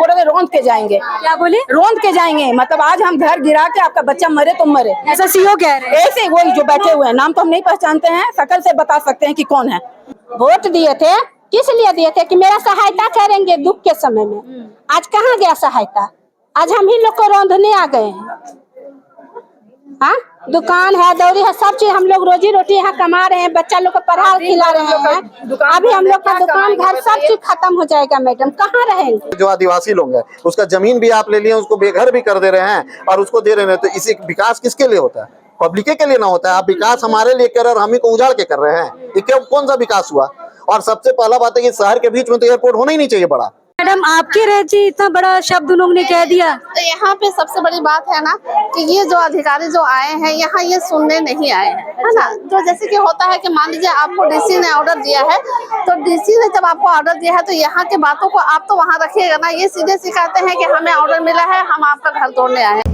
बोल रहे थे रौंद के जाएंगे। क्या बोले? रौंद के जाएंगे, मतलब आज हम घर गिरा के आपका बच्चा मरे तो मरे, ऐसा सीओ कह रहे हैं। ऐसे वही जो बैठे हुए हैं, नाम तो हम नहीं पहचानते हैं, शक्ल से बता सकते हैं कि कौन है। वोट दिए थे, किस लिए दिए थे? कि मेरा सहायता करेंगे दुख के समय में। आज कहाँ गया सहायता? आज हम ही लोग को रौंदने आ गए हैं। हाँ, दुकान है, दौरी है, सब चीज हम लोग रोजी रोटी यहाँ कमा रहे हैं, बच्चा लोग को पढ़ा खिला रहे हैं। अभी हम लोग का दुकान घर सब चीज खत्म हो जाएगा मैडम, कहाँ रहेंगे? जो आदिवासी लोग हैं उसका जमीन भी आप ले लिए, उसको बेघर भी कर दे रहे हैं और उसको दे रहे हैं। तो इसी विकास किसके लिए होता है? पब्लिक के लिए ना होता है। आप विकास हमारे लिए कर रहे हैं और हम ही को उजाड़ के कर रहे हैं, ये क्या कौन सा विकास हुआ? और सबसे पहला बात है कि शहर के बीच में तो एयरपोर्ट होना ही नहीं चाहिए बड़ा। मैडम आपके रहते इतना बड़ा शब्द उन लोगों ने कह दिया। तो यहाँ पे सबसे बड़ी बात है ना कि ये जो अधिकारी जो आए हैं यहाँ ये सुनने नहीं आए हैं, है ना। जो जैसे कि होता है कि मान लीजिए आपको डीसी ने ऑर्डर दिया है, तो डीसी ने जब आपको ऑर्डर दिया है तो यहाँ के बातों को आप तो वहाँ रखिएगा ना। ये सीधे सिखाते हैं कि हमें ऑर्डर मिला है, हम आपका घर तोड़ने आए हैं।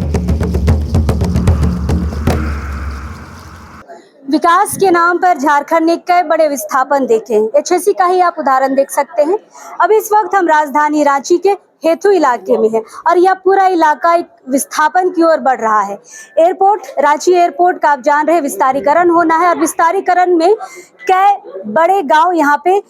विकास के नाम पर झारखंड ने कई बड़े विस्थापन देखे हैं। एचएससी का ही आप उदाहरण देख सकते हैं। अब इस वक्त हम राजधानी रांची के हेतु इलाके में हैं और यह पूरा इलाका एक विस्थापन की ओर बढ़ रहा है। एयरपोर्ट, रांची एयरपोर्ट का आप जान रहे हैं विस्तारीकरण होना है और विस्तारीकरण में कई बड़े गांव यहाँ पे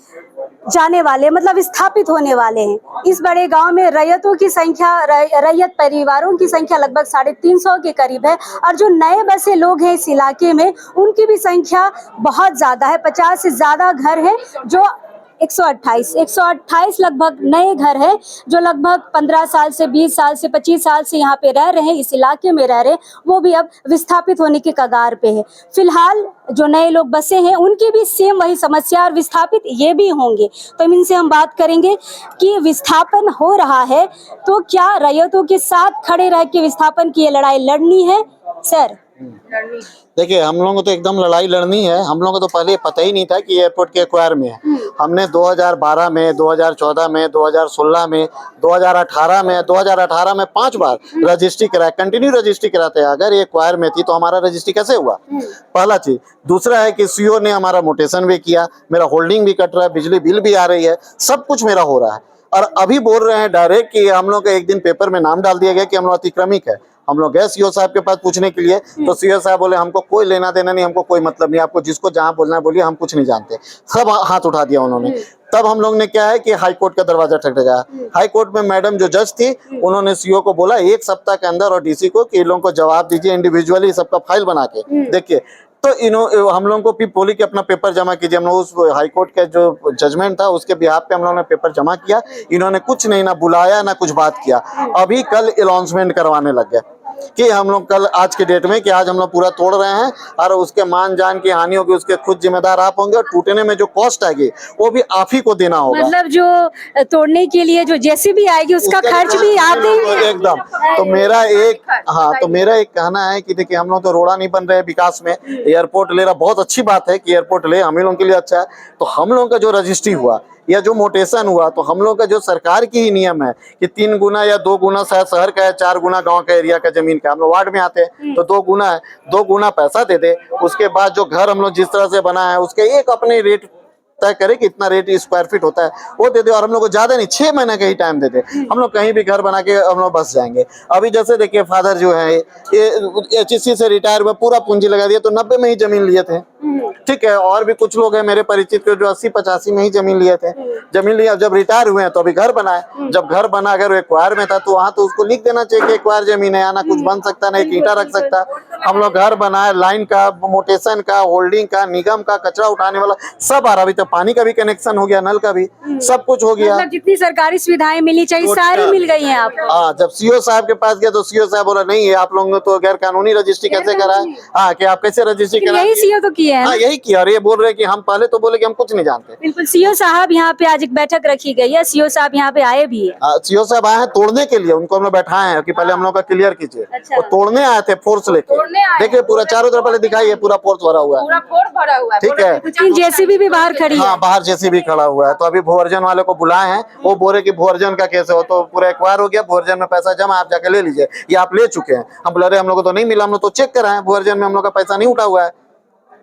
जाने वाले, मतलब विस्थापित होने वाले हैं। इस बड़े गांव में रैयतों की संख्या, रैयत परिवारों की संख्या लगभग 350 के करीब है और जो नए बसे लोग हैं इस इलाके में उनकी भी संख्या बहुत ज्यादा है। 50 से ज्यादा घर है जो 128 लगभग नए घर है जो लगभग 15 साल से 20 साल से 25 साल से यहाँ पे रह रहे हैं, इस इलाके में रह रहे हैं, वो भी अब विस्थापित होने के कगार पे है। फिलहाल जो नए लोग बसे हैं उनकी भी सेम वही समस्या और विस्थापित ये भी होंगे। तो इनसे हम बात करेंगे कि विस्थापन हो रहा है तो क्या रैयतों के साथ खड़े रह के विस्थापन की ये लड़ाई लड़नी है? सर देखिए, हम लोगों को तो एकदम लड़ाई लड़नी है। हम लोगों को तो पहले पता ही नहीं था कि एयरपोर्ट के एक्वायर में है। हमने 2012 में, 2014 में, 2016 में, 2018 में 5 बार रजिस्ट्री कराया, कंटिन्यू रजिस्ट्री कराते हैं। अगर ये एक्वायर में थी तो हमारा रजिस्ट्री कैसे हुआ? पहला चीज। दूसरा है कि सीओ ने हमारा मोटेशन भी किया, मेरा होल्डिंग भी कट रहा है, बिजली बिल भी आ रही है, सब कुछ मेरा हो रहा है। और अभी बोल रहे हैं डायरेक्ट कि हम लोग का एक दिन पेपर में नाम डाल दिया गया कि हम लोग अतिक्रमित है। हम लोग गए सीओ साहब के पास पूछने के लिए, तो सीओ साहब बोले हमको कोई लेना देना नहीं, हमको कोई मतलब नहीं, आपको जिसको जहां बोलना है बोलिए, हम कुछ नहीं जानते। सब हाथ उठा दिया उन्होंने। तब हम लोग ने क्या है कि हाई कोर्ट का दरवाजा ठकठकाया। हाई कोर्ट में मैडम जो जज थी उन्होंने सीओ को बोला 1 सप्ताह के अंदर और डीसी को कि इन लोगों को जवाब दीजिए इंडिविजुअली, सबका फाइल बना के देखिए। तो हम लोगों को भी बोली कि अपना पेपर जमा कीजिए। हम लोग उस हाई कोर्ट का जो जजमेंट था उसके बिहाफ पे हम लोगों ने पेपर जमा किया। इन्होंने कुछ नहीं, ना बुलाया ना कुछ बात किया। अभी कल अनाउंसमेंट करवाने लग गए कि हम लोग कल, आज के डेट में कि आज हम लोग पूरा तोड़ रहे हैं और उसके मान जान की हानि होगी उसके खुद जिम्मेदार आप होंगे और टूटने में जो कॉस्ट आएगी वो भी आप ही को देना होगा। मतलब जो तोड़ने के लिए जो जेसीबी आएगी उसका खर्च भी आप देंगे? एकदम। तो मेरा एक कहना है कि देखिए, हम लोग तो रोड़ा नहीं बन रहे विकास में। एयरपोर्ट ले रहा, बहुत अच्छी बात है कि एयरपोर्ट ले, हम ही लोगों के लिए अच्छा है। तो हम लोगों का जो रजिस्ट्री हुआ या जो मोटेशन हुआ, तो हम लोग का जो सरकार की ही नियम है कि 3 गुना या 2 गुना शायद शहर का है, 4 गुना गांव का एरिया का जमीन का। हम लोग वार्ड में आते हैं तो 2 गुना है, 2 गुना पैसा दे दे। उसके बाद जो घर हम लोग जिस तरह से बना है उसके एक अपने रेट तय करे कि इतना रेट स्क्वायर फीट होता है वो दे दे। और हम लोग को ज्यादा नहीं, 6 महीने का ही टाइम दे दे। हम लोग कहीं भी घर बना के हम लोग बस जाएंगे। अभी जैसे देखिए, फादर जो है ये एचएससी से रिटायर हुए, पूरा पूंजी लगा दिया, तो 90 में ही जमीन लिए थे। ठीक है। और भी कुछ लोग हैं मेरे परिचित के जो 80-85 में ही जमीन लिए थे। जमीन लिया, जब रिटायर हुए हैं तो अभी घर बनाए। जब घर बना, अगर एक्वायर में था तो वहाँ तो उसको लिख देना चाहिए कि एक्वायर जमीन है, ना कुछ बन सकता, ना एक ईंटा रख सकता। हम लोग घर बनाए, लाइन का, मोटेशन का, होल्डिंग का, निगम का, कचरा उठाने वाला सब आ रहा। अभी तो पानी का भी कनेक्शन हो गया, नल का भी, सब कुछ हो गया। मतलब जितनी सरकारी सुविधाएं मिली चाहिए सारी मिल गई हैं आपको। हाँ, जब सीओ साहब के पास गया तो सीओ साहब बोला नहीं है, आप लोगों ने तो गैर कानूनी रजिस्ट्री कैसे कराए? हाँ, कि आप कैसे रजिस्ट्री कराए? यही सीओ तो किया है। हाँ, यही किया। और ये बोल रहे कि हम पहले तो बोले कि हम कुछ नहीं जानते। बिल्कुल। सीओ साहब यहाँ पे आज एक बैठक रखी गई है, सीओ साहब यहाँ पे आए भी है। सीओ साहब आए हैं तोड़ने के लिए, उनको हम लोग बैठाए हैं कि पहले हम लोग का क्लियर कीजिए। अच्छा। वो तोड़ने आए थे, फोर्स लेके। देखिए पूरा चारों तरफ, पहले दिखाइए, पूरा फोर्स भरा हुआ है। ठीक है। जेसीबी भी बाहर खड़ी है। हाँ, बाहर जेसीबी खड़ा हुआ है। तो अभी भूअर्जन वाले को बुलाए हैं, वो बोले कि भूअर्जन का केस हो तो पूरा एक्वायर हो गया, भूअर्जन में पैसा जमा, आप जाके ले लीजिए। ये आप ले चुके हैं। हम बोले हम लोग को तो नहीं मिला, हम लोग तो चेक कराए, भूअर्जन में हम लोग का पैसा नहीं उठा हुआ है।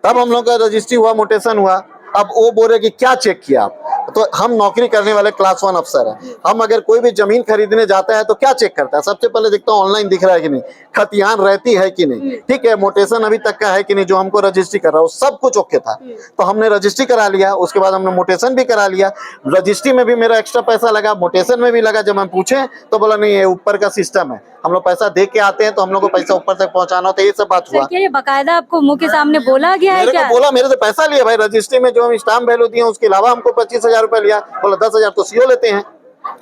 तब हम लोग का रजिस्ट्री हुआ, मोटेशन हुआ। अब वो बोले कि क्या चेक किया आप? तो हम नौकरी करने वाले क्लास 1 अफसर हैं। हम अगर कोई भी जमीन खरीदने जाता है तो क्या चेक करता है? सबसे पहले देखता हूँ ऑनलाइन दिख रहा है कि नहीं, खतियान रहती है कि नहीं, ठीक है, मोटेशन अभी तक का है कि नहीं, जो हमको रजिस्ट्री कर रहा है सब कुछ ओके था। तो हमने रजिस्ट्री करा लिया, उसके बाद हमने मोटेशन भी करा लिया। रजिस्ट्री में भी मेरा एक्स्ट्रा पैसा लगा, मोटेशन में भी लगा। जब हम पूछे तो बोला नहीं, ये ऊपर का सिस्टम है, हम लोग पैसा दे के आते हैं तो हम लोग को पैसा ऊपर तक पहुंचाना होता है। ये सब बात हुआ। क्या ये बकायदा आपको मुंह के सामने बोला गया है मेरे क्या? को बोला, मेरे से पैसा लिया भाई, रजिस्ट्री में जो हम स्टाम्प वैल्यू दिए उसके अलावा हमको 25,000 रुपए लिया। बोला 10,000 तो सीओ लेते हैं,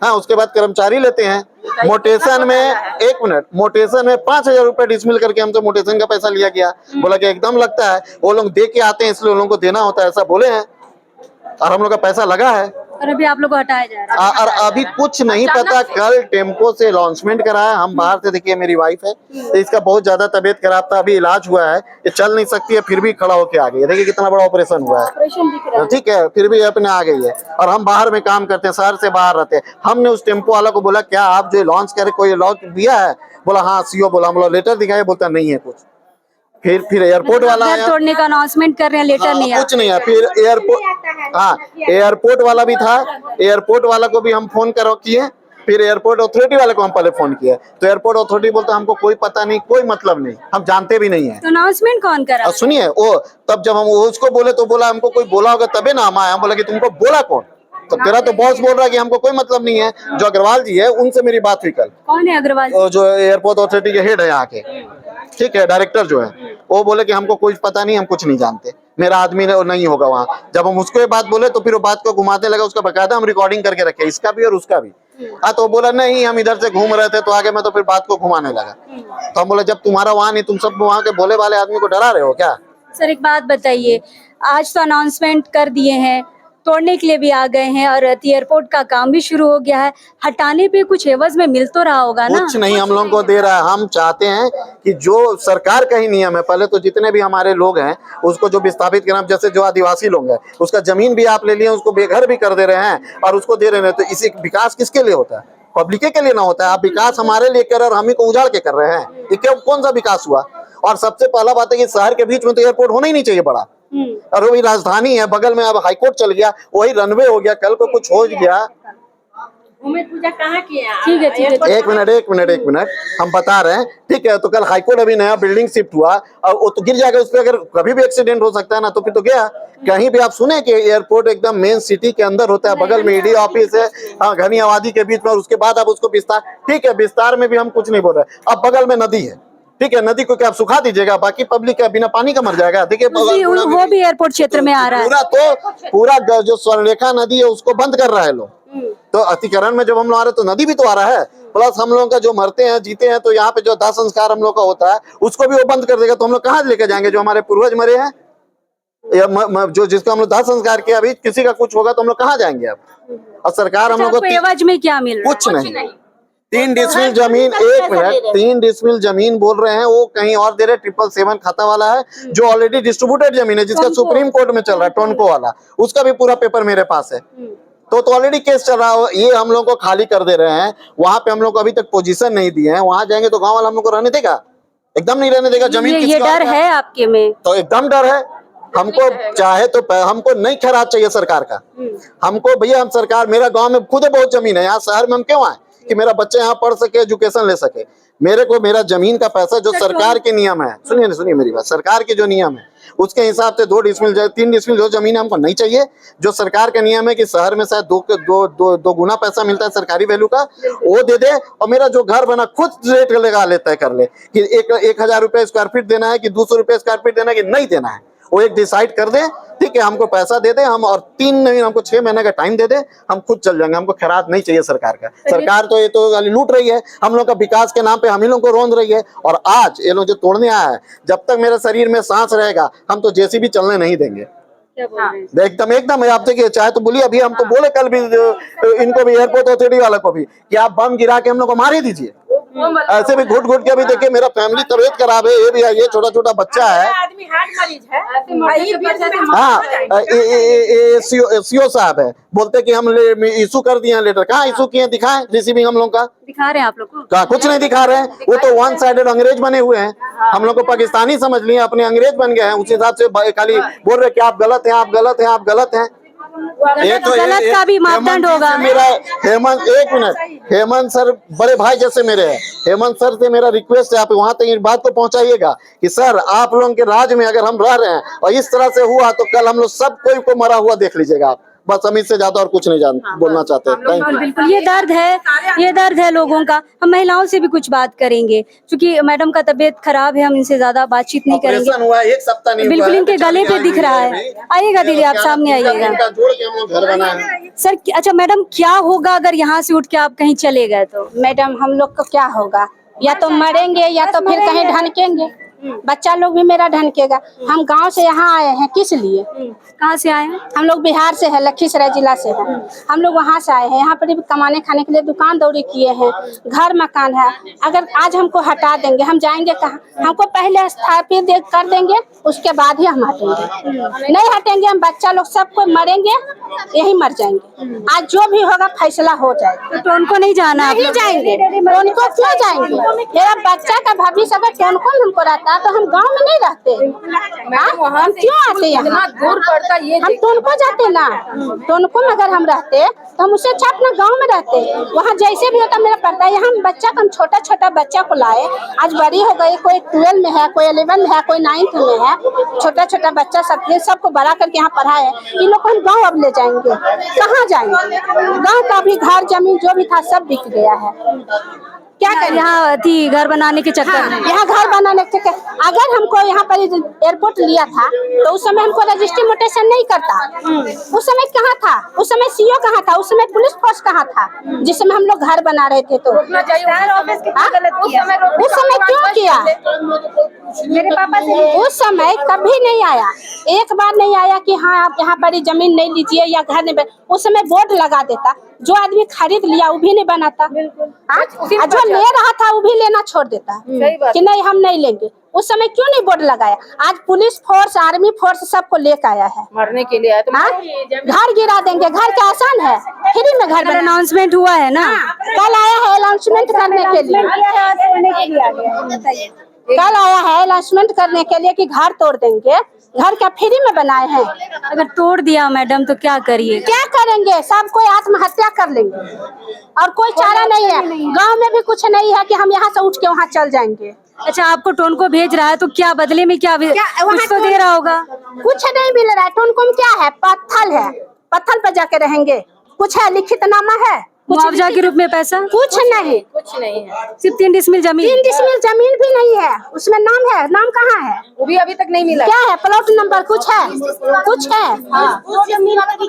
हाँ, उसके बाद कर्मचारी लेते हैं। मोटेशन में 1 मिनट, मोटेशन में 5,000 रुपए डिसमिल करके हमसे मोटेशन का पैसा लिया गया। बोला कि एकदम लगता है वो लोग दे के आते हैं इसलिए उन लोगों को देना होता है, ऐसा बोले हैं और हम लोग का पैसा लगा है। और अभी आप लोग को हटाया जा रहा है। और अभी कुछ नहीं पता। कल टेम्पो से लॉन्चमेंट कराया, हम बाहर से, देखिए मेरी वाइफ है तो इसका बहुत ज्यादा तबीयत खराब था, अभी इलाज हुआ है, ये चल नहीं सकती है, फिर भी खड़ा होके आ गई है। देखिए कितना बड़ा ऑपरेशन हुआ है, ठीक है, फिर भी अपने आ गई है। और हम बाहर में काम करते हैं, शहर से बाहर रहते हैं। हमने उस टेम्पो वाला को बोला क्या आप जो लॉन्च करे कोई लॉन्च दिया है? बोला हाँ सीओ। बोला हम लोग लेटर दिखाए, बोलता नहीं है कुछ। फिर एयरपोर्ट वाला आया, तोड़ने का अनाउंसमेंट कर रहे हैं, लेटर नहीं आया। कुछ नहीं है। फिर एयरपोर्ट, हाँ, एयरपोर्ट वाला भी था, एयरपोर्ट वाला को भी हम फोन करो किए। फिर एयरपोर्ट अथॉरिटी वाले को हम पहले फोन किए तो एयरपोर्ट अथॉरिटी बोलते हमको कोई पता नहीं, कोई मतलब नहीं, हम जानते भी नहीं है। तो अनाउंसमेंट कौन करा? सुनिए, वो तब जब हम उसको बोले तो बोला हमको कोई बोला होगा तबे ना हम आए। हम बोला कि तुमको बोला कौन? तो तेरा तो बॉस बोल रहा है कि हमको कोई मतलब नहीं है। जो अग्रवाल जी है उनसे मेरी बात हुई कल। कौन है अग्रवाल? जो एयरपोर्ट अथॉरिटी के हेड है यहाँ के, ठीक है, डायरेक्टर जो है, वो बोले कि हमको कुछ पता नहीं, हम कुछ नहीं जानते, मेरा आदमी नहीं होगा वहाँ। जब हम उसको ये बात बोले तो फिर वो बात को घुमाते लगा, उसका बकायदा हम रिकॉर्डिंग करके रखे, इसका भी और उसका भी। हाँ, तो बोला नहीं हम इधर से घूम रहे थे तो आगे मैं तो फिर बात को घुमाने लगा। तो हम बोले जब तुम्हारा वहाँ नहीं, तुम सब वहाँ के भोले वाले आदमी को डरा रहे हो क्या? सर एक बात बताइए, आज तो अनाउंसमेंट कर दिए हैं, तोड़ने के लिए भी आ गए हैं और एयरपोर्ट का काम भी शुरू हो गया है, हटाने पे कुछ एवज में मिल तो रहा होगा ना? कुछ नहीं हम लोगों को दे रहा है। हम चाहते हैं कि जो सरकार का ही नियम है, पहले तो जितने भी हमारे लोग हैं उसको जो विस्थापित करना, जैसे जो आदिवासी लोग हैं उसका जमीन भी आप ले लिए, उसको बेघर भी कर दे रहे हैं और उसको दे रहे हैं। तो इसी विकास किसके लिए होता है? पब्लिक के लिए ना होता है। आप विकास हमारे लिए कर रहे हैं और हम ही को उजाड़ के कर रहे हैं, ये क्या कौन सा विकास हुआ? और सबसे पहला बात है कि शहर के बीच में तो एयरपोर्ट होना ही नहीं चाहिए बड़ा, और वही राजधानी है बगल में, अब हाईकोर्ट चल गया, वही रनवे हो गया, कल को कुछ हो गया। ठीक है ठीक है। एक मिनट हम बता रहे हैं, ठीक है। तो कल हाईकोर्ट अभी नया बिल्डिंग शिफ्ट हुआ और वो तो गिर जाएगा, उस पर अगर कभी भी एक्सीडेंट हो सकता है ना, तो फिर तो गया। कहीं भी आप सुने कि एयरपोर्ट एकदम मेन सिटी के अंदर होता है, बगल में ईडी ऑफिस है, हाँ, घनी आबादी के बीच में, और उसके बाद आप उसको विस्तार, ठीक है, विस्तार में भी हम कुछ नहीं बोल रहे। अब बगल में नदी है, ठीक है, नदी को क्या आप सुखा दीजिएगा? बाकी पब्लिक क्या बिना पानी का मर जाएगा? देखिए वो भी एयरपोर्ट क्षेत्र में आ रहा है। पूरा जो स्वर्णरेखा नदी है उसको बंद कर रहा है लोग। तो अतिक्रमण में जब हम लोग आ रहे हैं तो नदी भी तो आ रहा है, प्लस हम लोगों का जो मरते हैं जीते हैं तो यहाँ पे जो दाह संस्कार हम लोग का होता है उसको भी वो बंद कर देगा। तो हम लोग कहाँ लेके जाएंगे? जो हमारे पूर्वज मरे हैं या जो जिसका हम लोग दाह संस्कार किया, अभी किसी का कुछ होगा तो हम लोग कहाँ जाएंगे अब? और सरकार हम लोग को एवज में क्या मिल रहा है? कुछ नहीं। 3 डिसमिल जमीन, 1 मिनट, 3 डिसमिल जमीन बोल रहे हैं, वो कहीं और दे रहे। 777 खाता वाला है जो ऑलरेडी डिस्ट्रीब्यूटेड जमीन है, जिसका सुप्रीम कोर्ट में चल रहा है, टोनको वाला, उसका भी पूरा पेपर मेरे पास है। तो ऑलरेडी केस चल रहा है, ये हम लोग को खाली कर दे रहे हैं। वहां पे हम लोग को अभी तक पोजीशन नहीं दिए हैं, वहां जाएंगे तो गांव वाला हम लोग को रहने देगा? एकदम नहीं रहने देगा। जमीन ये डर है आपके में? तो एकदम डर है। हमको चाहे तो हमको नहीं खैरात चाहिए सरकार का, हमको भैया, हम सरकार, मेरा गांव में खुद बहुत जमीन है, यहाँ शहर में हम क्यों आए कि मेरा बच्चा यहाँ पढ़ सके, एजुकेशन ले सके। मेरे को मेरा जमीन का पैसा जो सरकार के नियम है, सुनिए मेरी बात, सरकार के जो नियम है उसके हिसाब से 2 डिसमिल 3 डिसमिल जो जमीन हमको नहीं चाहिए। जो सरकार का नियम है कि शहर में शायद दो गुना पैसा मिलता है सरकारी वैल्यू का, वो दे दे। और मेरा जो घर बना खुद रेट लगा लेता है, कर ले कि 1,000 रुपए स्क्वायर फीट देना है कि 200 रुपए स्क्वायर फीट देना है कि नहीं देना है, वो एक डिसाइड कर दे, ठीक है। हमको पैसा दे दे, हम और 3 नहीं हमको 6 महीने का टाइम दे दे, हम खुद चल जाएंगे। हमको खैरात नहीं चाहिए सरकार का। सरकार तो ये तो लूट रही है हम लोग का, विकास के नाम पे हम ही लोग को रोंद रही है। और आज ये लोग जो तोड़ने आया है, जब तक मेरे शरीर में सांस रहेगा हम तो जेसीबी चलने नहीं देंगे। एकदम आप देखिए, चाहे तो बोलिए, अभी हम तो बोले कल भी इनको भी, एयरपोर्ट अथॉरिटी वाले को भी, कि आप बम गिरा के हम लोग को मार ही दीजिए। ऐसे भी घुट घुट के अभी देखिए मेरा फैमिली तबीयत खराब है, ये भी है, ये छोटा छोटा बच्चा है, आदमी हार्ट मरीज है। हाँ, सीओ साहब है, बोलते कि हम इशू कर दिए लेटर। कहाँ इशू किए? दिखाएं रिसीविंग हम लोग का। दिखा रहे हैं आप लोग को? कहा कुछ नहीं दिखा रहे हैं, वो तो 1 साइडेड अंग्रेज बने हुए हैं। हम लोग को पाकिस्तानी समझ लिए, अपने अंग्रेज बन गए हैं। उस हिसाब से खाली बोल रहे कि आप गलत हैं, आप गलत हैं, आप गलत हैं। ये तो गलत का भी मापदंड होगा। मेरा हेमंत, एक मिनट, हेमंत सर बड़े भाई जैसे मेरे हैं। हेमंत सर से मेरा रिक्वेस्ट है, आप वहां तक इस बात को पहुंचाइएगा कि सर आप लोगों के राज में अगर हम रह रहे हैं और इस तरह से हुआ तो कल हम लोग सब कोई को मरा हुआ देख लीजिएगा आप। बस हम इससे ज्यादा और कुछ नहीं बोलना चाहते। Thank you. बिल्कुल ये दर्द है लोगों का। हम महिलाओं से भी कुछ बात करेंगे, क्योंकि मैडम का तबीयत खराब है, हम इनसे ज्यादा बातचीत नहीं करेंगे। ऑपरेशन हुआ है, एक सप्ताह नहीं हुआ बिल्कुल है। इनके गले पे दिख रहा है। आइएगा दीदी, आप सामने आइएगा। जोड़ के हम लोग घर बनाए। सर अच्छा मैडम, क्या होगा अगर यहाँ से उठ के आप कहीं चले गए तो? मैडम हम लोग को क्या होगा, या तो मरेंगे या तो फिर कहीं ढनकेंगे। बच्चा लोग भी मेरा ढनकेगा। हम गांव से यहाँ आए हैं, किस लिए? कहाँ से आए हैं? हम लोग बिहार से है, लखीसराय जिला से है। हम लोग वहाँ से आए हैं, यहाँ पर भी कमाने खाने के लिए दुकान दौड़ी किए हैं, घर मकान है। अगर आज हमको हटा देंगे, हम जाएंगे कहाँ? हमको पहले स्थापित कर देंगे, उसके बाद ही हम हटेंगे। नहीं हटेंगे हम, बच्चा लोग सबको मरेंगे, यही मर जाएंगे। आज जो भी होगा फैसला हो जाएगा। तो उनको नहीं जाना? नहीं जाएंगे, उनको क्यों जाएंगे? मेरा बच्चा का भविष्य अगर टोनको हमको रहता तो हम गांव में नहीं रहते। हम क्यों आते यहाँ? दूर पड़ता ये हम टोनको जाते ना, टोनको में अगर हम रहते तो हम उससे अच्छा अपना गांव में रहते। वहाँ जैसे भी होता मेरा पड़ता है। यहाँ बच्चा को, हम छोटा छोटा बच्चा को लाए, आज बड़ी हो गई, कोई 12 में है, कोई 11 में है, कोई 9th में है। छोटा छोटा बच्चा सबको बड़ा करके यहाँ पढ़ाए। इन लोग को हम गाँव अब ले जाएंगे, कहाँ जाएंगे? गाँव का भी घर जमीन जो भी था सब बिक गया है। क्या करें? यहाँ थी घर बनाने के चक्कर में। यहाँ घर बनाने के चक्कर, अगर हमको यहाँ पर एयरपोर्ट लिया था तो उस समय हमको रजिस्ट्री मोटेशन नहीं करता। उस समय कहाँ था? उस समय सीओ कहाँ था? उस समय पुलिस फोर्स कहाँ था? जिस समय हम लोग घर बना रहे थे। तो उस समय क्यों किया? मेरे पापा से उस समय कभी नहीं आया, एक बार नहीं आया कि हाँ आप यहाँ पर जमीन नहीं लीजिए या घर नहीं। उस समय बोर्ड लगा देता, जो आदमी खरीद लिया वो भी नहीं बनाता। जो ले रहा था वो भी लेना छोड़ देता कि नहीं हम नहीं लेंगे। उस समय क्यों नहीं बोर्ड लगाया? आज पुलिस फोर्स, आर्मी फोर्स सबको लेकर आया है, मरने के लिए आया तो घर गिरा देंगे। घर क्या आसान है? फ्री में घर अनाउंसमेंट हुआ है ना, कल आया है अनाउंसमेंट करने के लिए। कल आया है अनाउंसमेंट करने के लिए कि घर तोड़ देंगे। घर क्या फ्री में बनाए हैं? अगर तोड़ दिया मैडम तो क्या करिए? क्या करेंगे? सब कोई आत्महत्या कर लेंगे और कोई चारा नहीं है। गांव में भी कुछ नहीं है कि हम यहाँ से उठ के वहाँ चल जाएंगे। अच्छा आपको टोनको भेज रहा है तो क्या बदले में क्या कुछ तो दे रहा होगा? कुछ नहीं मिल रहा है। टोनको में क्या है? पत्थर है, पत्थर पर जाके रहेंगे। कुछ है? लिखित नामा है? मुआवजा के रूप में पैसा? कुछ नहीं, कुछ नहीं है। सिर्फ 3 डिसमिल जमीन। 3 डिसमिल जमीन भी नहीं है, उसमें नाम है। नाम कहाँ है? वो भी अभी तक नहीं मिला। क्या है? प्लॉट नंबर कुछ है? कुछ है?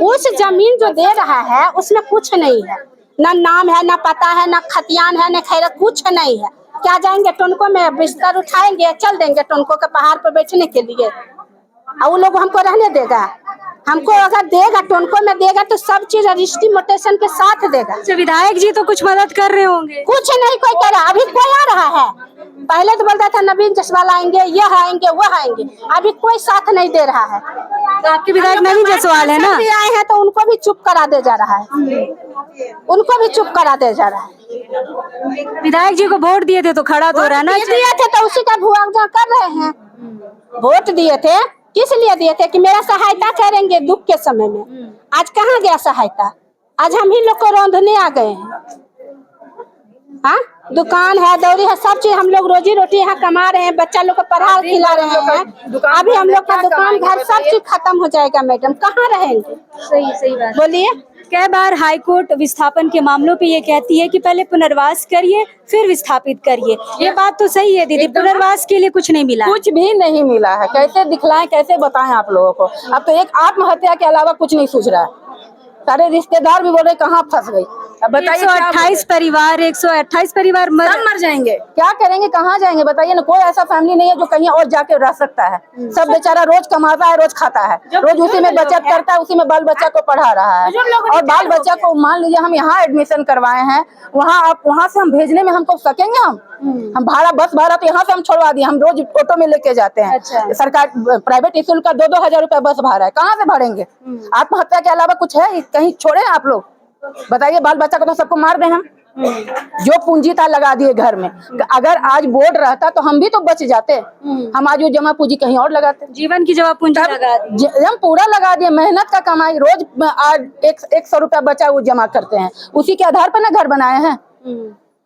उस जमीन जो दे रहा है उसमें कुछ नहीं है, ना नाम है, ना पता है, ना खतियान है, ना खैर कुछ नहीं है। क्या जाएंगे टोनको में? बिस्तर उठाएंगे, चल देंगे टोनको के पहाड़ पर बैठने के लिए, और वो लोग हमको रहने देगा? हमको अगर देगा, टोनको में देगा तो सब चीज रजिस्ट्री मोटेशन के साथ देगा। अच्छा विधायक जी तो कुछ मदद कर रहे होंगे? कुछ नहीं कोई कर रहा। अभी कोई आ रहा है? पहले तो बोलता था नवीन जायसवाल आएंगे, ये आएंगे, वो आएंगे। अभी कोई साथ नहीं दे रहा है। तो आपके विधायक नवीन जायसवाल है ना? भी आए हैं तो उनको भी चुप करा दे जा रहा है, उनको भी चुप करा दे जा रहा है। विधायक जी को वोट दिए थे तो खड़ा तो रहा ना? दिए थे तो उसी का मुआवजा कर रहे हैं। वोट दिए थे, किस लिए दिए थे? कि मेरा सहायता करेंगे दुख के समय में। आज कहाँ गया सहायता? आज हम ही लोग को रौंदने आ गए हैं। हाँ, दुकान है, दौरी है, सब चीज हम लोग रोजी रोटी यहाँ कमा रहे हैं, बच्चा लोग को पढ़ा खिला रहे हैं। अभी हम लोग का दुकान घर सब चीज खत्म हो जाएगा मैडम, कहाँ रहेंगे? सही बात बोलिए। कई बार हाईकोर्ट विस्थापन के मामलों पे ये कहती है कि पहले पुनर्वास करिए फिर विस्थापित करिए। ये बात तो सही है दीदी, पुनर्वास के लिए कुछ नहीं मिला। कुछ भी नहीं मिला है। कैसे दिखलाएं, कैसे बताएं आप लोगों को? अब तो एक आत्महत्या के अलावा कुछ नहीं सूझ रहा है। सारे रिश्तेदार भी बोल रहे कहाँ फंस गई। अब बताइए 128 परिवार 128 परिवार मर जाएंगे। क्या करेंगे? कहाँ जाएंगे? बताइए ना। कोई ऐसा फैमिली नहीं है जो कहीं और जाके रह सकता है। सब बेचारा रोज कमाता है, रोज खाता है, रोज उसी में बचत करता है, उसी में बाल बच्चा को पढ़ा रहा है। और बाल बच्चा को मान लीजिए हम यहाँ एडमिशन करवाए हैं, वहाँ से हम भेजने में हमको सकेंगे? हम भाड़ा, बस भाड़ा तो यहाँ से हम छोड़वा दिए। हम रोज ऑटो में लेके जाते हैं। सरकार प्राइवेट स्कूल का 2-2 हजार रुपया बस भाड़ा है, कहाँ से भरेंगे? आत्महत्या के अलावा कुछ है? कहीं छोड़े आप लोग? बताइए। बाल बच्चा को तो सबको मार दें हम। जो पूंजी था लगा दिए घर में। अगर आज बोर्ड रहता तो हम भी तो बच जाते। हम आज वो जमा पूंजी कहीं और लगाते। जीवन की जमा पूंजी लगा दी। हम पूरा लगा दिए, मेहनत का कमाई, रोज आज 100 रुपया बचा वो जमा करते हैं, उसी के आधार पर ना घर बनाए हैं।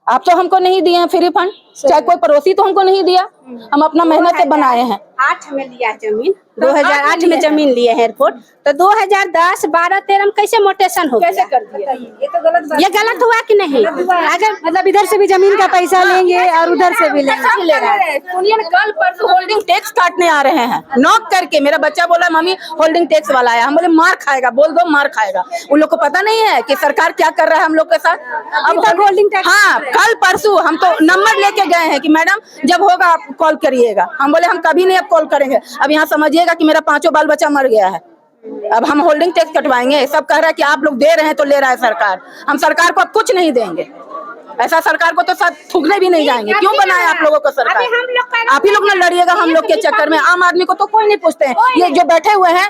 आप तो हमको नहीं दिए हैं फ्री फंड, चाहे कोई पड़ोसी तो हमको नहीं दिया, हम अपना मेहनत से बनाए हैं। 2008 में लिया जमीन, 2008 में जमीन लिए है एयरपोर्ट, तो 2010, 12, 13 में कैसे मोटेशन हो गया? कैसे कर दिए? ये तो गलत, ये गलत हुआ कि नहीं? अगर मतलब इधर से भी जमीन का पैसा लेंगे और उधर से भी लेंगे। सुनिए ना, कल परसों होल्डिंग टैक्स काटने आ रहे हैं नॉक करके। मेरा बच्चा बोला मम्मी होल्डिंग टैक्स वाला आया। हम बोले मार खाएगा, बोल दो मार खाएगा। उन लोग को पता नहीं है कि सरकार क्या कर रहा है हम लोग के साथ। अब होल्डिंग टैक्स, हाँ, कल परसों हम तो नंबर लेके गए हैं कि मैडम जब होगा आप कॉल करिएगा। हम बोले हम कभी नहीं अब कॉल करेंगे। अब यहाँ समझिएगा कि मेरा 5 बाल बच्चा मर गया है, अब हम होल्डिंग टैक्स कटवाएंगे। सब कह रहा है कि आप लोग दे रहे हैं तो ले रहा है सरकार, हम सरकार को अब कुछ नहीं देंगे। ऐसा सरकार को तो सब थूकने भी नहीं जाएंगे। क्यों बनाए आप लोगों को सरकार? आप ही लोग ना लड़िएगा हम लोग के चक्कर में। आम आदमी को तो कोई नहीं पूछते हैं। ये जो बैठे हुए हैं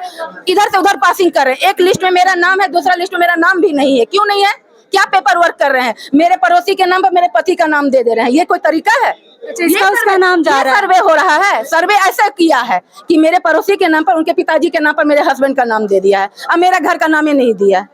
इधर से उधर पासिंग कर रहे हैं। एक लिस्ट में मेरा नाम है, दूसरा लिस्ट में मेरा नाम भी नहीं है। क्यों नहीं है? क्या पेपर वर्क कर रहे हैं? मेरे पड़ोसी के नाम पर मेरे पति का नाम दे रहे हैं। ये कोई तरीका है? इसका उसका नाम जा रहा है। सर्वे हो रहा है। सर्वे ऐसा किया है कि मेरे पड़ोसी के नाम पर, उनके पिताजी के नाम पर मेरे हस्बैंड का नाम दे दिया है, अब मेरा घर का नाम ही नहीं दिया।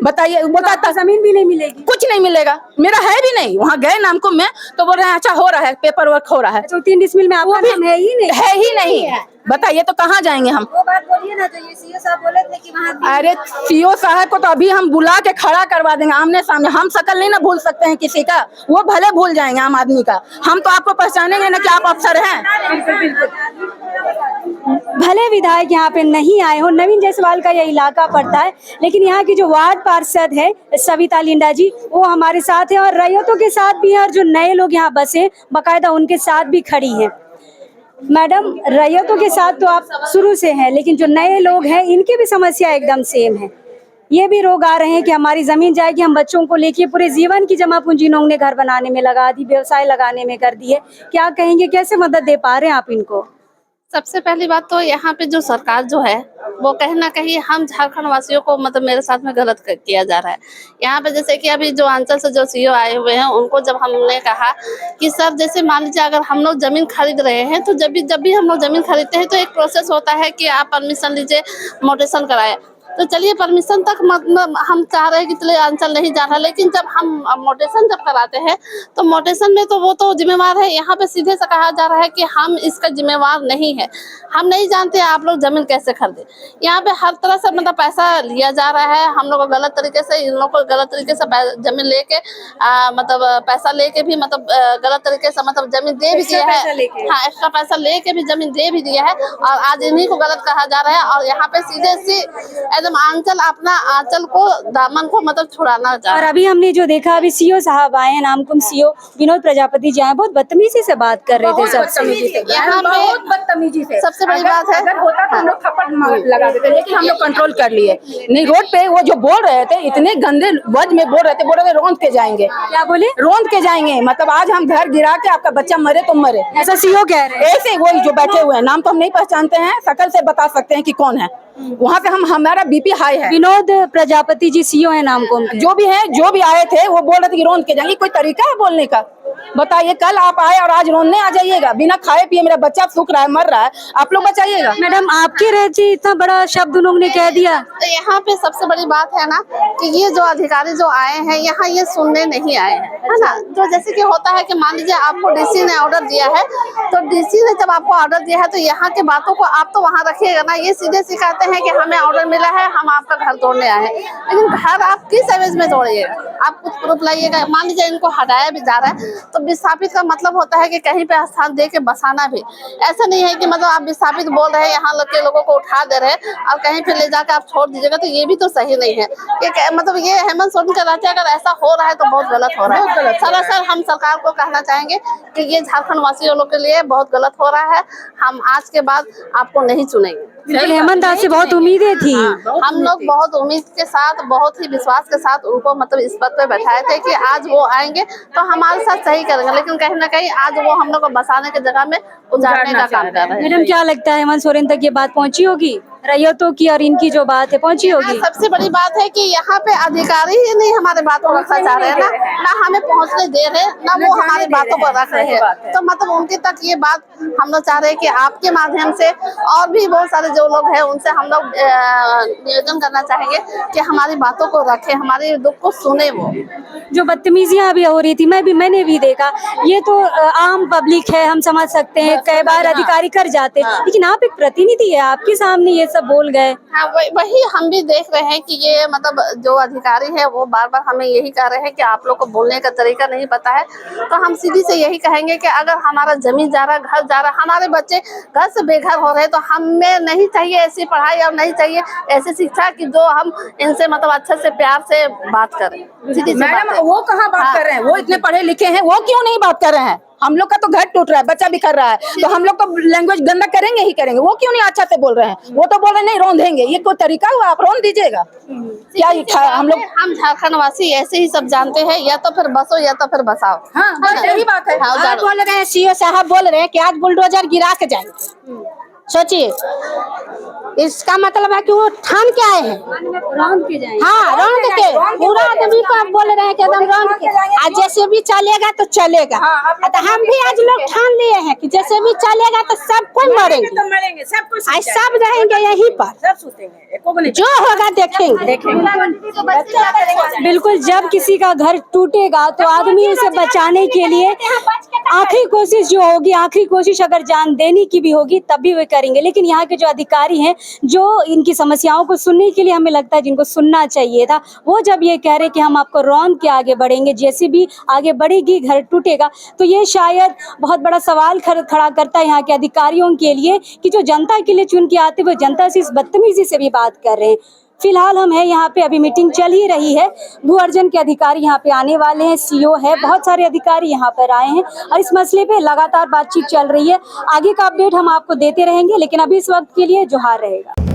बताइए, बताता जमीन भी नहीं मिलेगी, कुछ नहीं मिलेगा। मेरा है भी नहीं। वहाँ गए नाम को मैं तो बोल रहे हैं अच्छा हो रहा है, पेपर वर्क हो रहा है। 3 डिसमिल में आपका नाम है ही नहीं, है ही नहीं। बताइए तो कहाँ जाएंगे हम? वो बात बोलिए ना, जो ये सीओ साहब बोले थे कि वहाँ। अरे सीओ साहब को तो अभी हम बुला के खड़ा करवा देंगे आमने सामने। हम शकल नहीं ना भूल सकते हैं किसी का, वो भले भूल जाएंगे आम आदमी का। हम तो आपको पहचानेंगे ना कि आप अफसर हैं। भले विधायक यहाँ पे नहीं आए हो, नवीन जायसवाल का यह इलाका पड़ता है, लेकिन यहाँ की जो वार्ड पार्षद है सविता लिंडा जी, वो हमारे साथ हैं और रैयतों के साथ भी हैं, और जो नए लोग यहाँ बसे बाकायदा उनके साथ भी खड़ी हैं। मैडम, रैयतों के साथ तो आप शुरू से हैं, लेकिन जो नए लोग हैं इनकी भी समस्या एकदम सेम है। ये भी रोग आ रहे हैं कि हमारी जमीन जाएगी, हम बच्चों को लेके पूरे जीवन की जमा पूंजी लोगों ने घर बनाने में लगा दी, व्यवसाय लगाने में कर दी है। क्या कहेंगे, कैसे मदद दे पा रहे हैं आप इनको? सबसे पहली बात तो यहाँ पे जो सरकार जो है वो कहीं ना कहीं हम झारखंड वासियों को मतलब मेरे साथ में गलत किया जा रहा है। यहाँ पे जैसे कि अभी जो अंचल से जो सीओ आए हुए हैं उनको जब हमने कहा कि सर जैसे मान लीजिए अगर हम लोग जमीन खरीद रहे हैं तो जब भी हम लोग जमीन खरीदते हैं तो एक प्रोसेस होता है कि आप परमिशन लीजिए, मोटेशन कराए। तो चलिए परमिशन तक मतलब हम चाह रहे हैं कि चलिए अंचल नहीं जा रहा, लेकिन जब हम मोटेशन जब कराते हैं तो मोटेशन में तो वो तो जिम्मेवार है। यहाँ पे सीधे से कहा जा रहा है कि हम इसका जिम्मेवार नहीं है, हम नहीं जानते आप लोग जमीन कैसे खरीदे। यहाँ पे हर तरह से मतलब पैसा लिया जा रहा है। हम लोग को गलत तरीके से, इन लोग को गलत तरीके से जमीन लेके मतलब पैसा लेके भी मतलब गलत तरीके से मतलब जमीन दे भी दिया है। हाँ, एक्स्ट्रा पैसा लेके भी जमीन दे भी दिया है और आज इन्हीं को गलत कहा जा रहा है। और यहाँ पे सीधे सी आंचल अपना आंचल को दामन को मतलब छुड़ाना चाह। और अभी हमने जो देखा, अभी सीओ साहब आए हैं, नामकुम सीओ विनोद प्रजापति जी आए, बहुत बदतमीजी से बात कर रहे थे सबसे। यहाँ बहुत बदतमीजी से। सबसे बड़ी बात है, अगर होता तो हम लोग थप्पड़ लगा देते, लेकिन हम लोग कंट्रोल कर लिए। नहीं, रोड पे वो जो बोल रहे थे इतने गंदे वज में बोल रहे थे रौंद के जाएंगे। क्या बोले? रौंद के जाएंगे, मतलब आज हम घर गिरा के आपका बच्चा मरे तो मरे, ऐसा सीओ कह रहे हैं। ऐसे वही जो बैठे हुए हैं, नाम तो हम नहीं पहचानते हैं, शकल से बता सकते हैं कि कौन है। वहाँ पे हमारा बीपी हाई है। विनोद प्रजापति जी सीओ है नामकुम, जो भी है, जो भी आए थे वो बोल रहे थे कि रोंद के जाएंगे। कोई तरीका है बोलने का? बताइए, कल आप आए और आज रोने आ जाइएगा। बिना खाए पिए मेरा बच्चा सूख रहा है, मर रहा है, आप लोग बचाइएगा। मैडम आपके रहते इतना बड़ा शब्द उन लोगों ने कह दिया। तो यहाँ पे सबसे बड़ी बात है ना कि ये जो अधिकारी जो आए हैं यहाँ ये सुनने नहीं आए हैं, है ना। जो जैसे कि होता है कि मान लीजिए आपको डीसी ने ऑर्डर दिया है, तो डीसी ने जब आपको ऑर्डर दिया है तो यहाँ की बातों को आप तो वहाँ रखिएगा ना। ये सीधे से कहते हैं कि हमें ऑर्डर मिला है, हम आपका घर तोड़ने आए हैं, लेकिन घर आप किस एवज में तोड़िएगा? आप कुछ प्रूफ लाइएगा। मान लीजिए इनको हटाया भी जा रहा है तो विस्थापित का मतलब होता है कि कहीं पे स्थान दे के बसाना भी। ऐसा नहीं है कि मतलब आप विस्थापित बोल रहे हैं, यहाँ के लोगों को उठा दे रहे हैं और कहीं पे ले जाकर आप छोड़ दीजिएगा, तो ये भी तो सही नहीं है। कि मतलब ये हेमंत सोरेन के रहते अगर ऐसा हो रहा है तो बहुत गलत हो रहा है। सरासर हम सरकार को कहना चाहेंगे कि ये झारखंड वासियों लोग के लिए बहुत गलत हो रहा है। हम आज के बाद आपको नहीं चुनेंगे। हेमंत से बहुत उम्मीदें थी। हम लोग बहुत उम्मीद के साथ, बहुत ही विश्वास के साथ उनको मतलब इस पद पे बैठाए थे कि आज वो आएंगे तो हमारे साथ सही करेंगे, लेकिन कहीं ना कहीं आज वो हम लोग को बसाने की जगह में उजाड़ने का काम कर रहे हैं। मैडम क्या लगता है हेमंत सोरेन तक ये बात पहुंची होगी? रैयतों की और इनकी जो बात है पहुंची होगी। सबसे बड़ी बात है कि यहाँ पे अधिकारी ही नहीं हमारे बातों रखना चाह रहे हैं ना हमें पहुँचने दे रहे ना वो हमारी बातों को रख रहे हैं। तो मतलब उनके तक ये बात हम लोग चाह रहे हैं कि आपके माध्यम से और भी बहुत सारे जो लोग हैं उनसे हम लोग निवेदन करना चाहेंगे कि हमारी बातों को रखें, हमारे दुख को सुने। वो जो बदतमीजियां अभी हो रही थी मैंने भी देखा, ये तो आम पब्लिक है, हम समझ सकते हैं, कई बार अधिकारी कर जाते हैं, लेकिन आप एक प्रतिनिधि है, आपके सामने ये सब बोल गए। हाँ वही हम भी देख रहे हैं कि ये मतलब जो अधिकारी है वो बार बार हमें यही कह रहे हैं कि आप लोग को बोलने का तरीका नहीं पता है। तो हम सीधी से यही कहेंगे कि अगर हमारा जमीन जा रहा, घर जा रहा, हमारे बच्चे घर से बेघर हो रहे तो हमें नहीं चाहिए ऐसी पढ़ाई और नहीं चाहिए ऐसी शिक्षा कि जो हम इनसे मतलब अच्छे से प्यार से बात करें। सीधी सी बात मैडम है। वो कहाँ बात कर रहे हैं, वो इतने पढ़े लिखे हैं, वो क्यों नहीं बात कर रहे हैं? हम लोग का तो घर टूट रहा है, बच्चा भी कर रहा है, तो हम लोग तो लैंग्वेज गंदा करेंगे ही करेंगे। वो क्यों नहीं अच्छा से बोल रहे हैं? वो तो बोल रहे नहीं रौंदेंगे, ये कोई तरीका हुआ? आप रौंद दीजिएगा क्या? हम लोग हम झारखंड वासी ऐसे ही सब जानते हैं, या तो फिर बसो या तो फिर बसाओ। हाँ बस यही बात है। हाँ, आज बोल रहे हैं सीओ साहब बोल रहे हैं कि आज बुलडोजर गिरा के जाएंगे। सोचिए, इसका मतलब है कि वो ठान के आए हैं। हाँ रौंद के पूरा आदमी को आप बोल रहे हैं कि एकदम रौंद के। आज जैसे भी चलेगा तो चलेगा। तो हम भी आज लोग ठान लिए हैं कि जैसे भी चलेगा तो सब कोई मरेंगे, आज सब रहेंगे यहीं पर, जो होगा देखेंगे। बिल्कुल, जब किसी का घर टूटेगा तो आदमी उसे बचाने के लिए आखिरी कोशिश जो होगी, आखिरी कोशिश अगर जान देने की भी होगी तब भी वे करेंगे। लेकिन यहाँ के जो अधिकारी हैं, जो इनकी समस्याओं को सुनने के लिए हमें लगता है जिनको सुनना चाहिए था, वो जब ये कह रहे कि हम आपको रौंद के आगे बढ़ेंगे, जैसे भी आगे बढ़ेगी घर टूटेगा, तो ये शायद बहुत बड़ा सवाल खड़ा करता है यहाँ के अधिकारियों के लिए कि जो जनता के लिए चुन के आते वो जनता से इस बदतमीजी से भी बात कर रहे हैं। फिलहाल हम है यहाँ पे, अभी मीटिंग चल ही रही है, भू अर्जन के अधिकारी यहाँ पे आने वाले हैं, सीओ है, बहुत सारे अधिकारी यहाँ पर आए हैं और इस मसले पे लगातार बातचीत चल रही है। आगे का अपडेट हम आपको देते रहेंगे, लेकिन अभी इस वक्त के लिए जोहार रहेगा।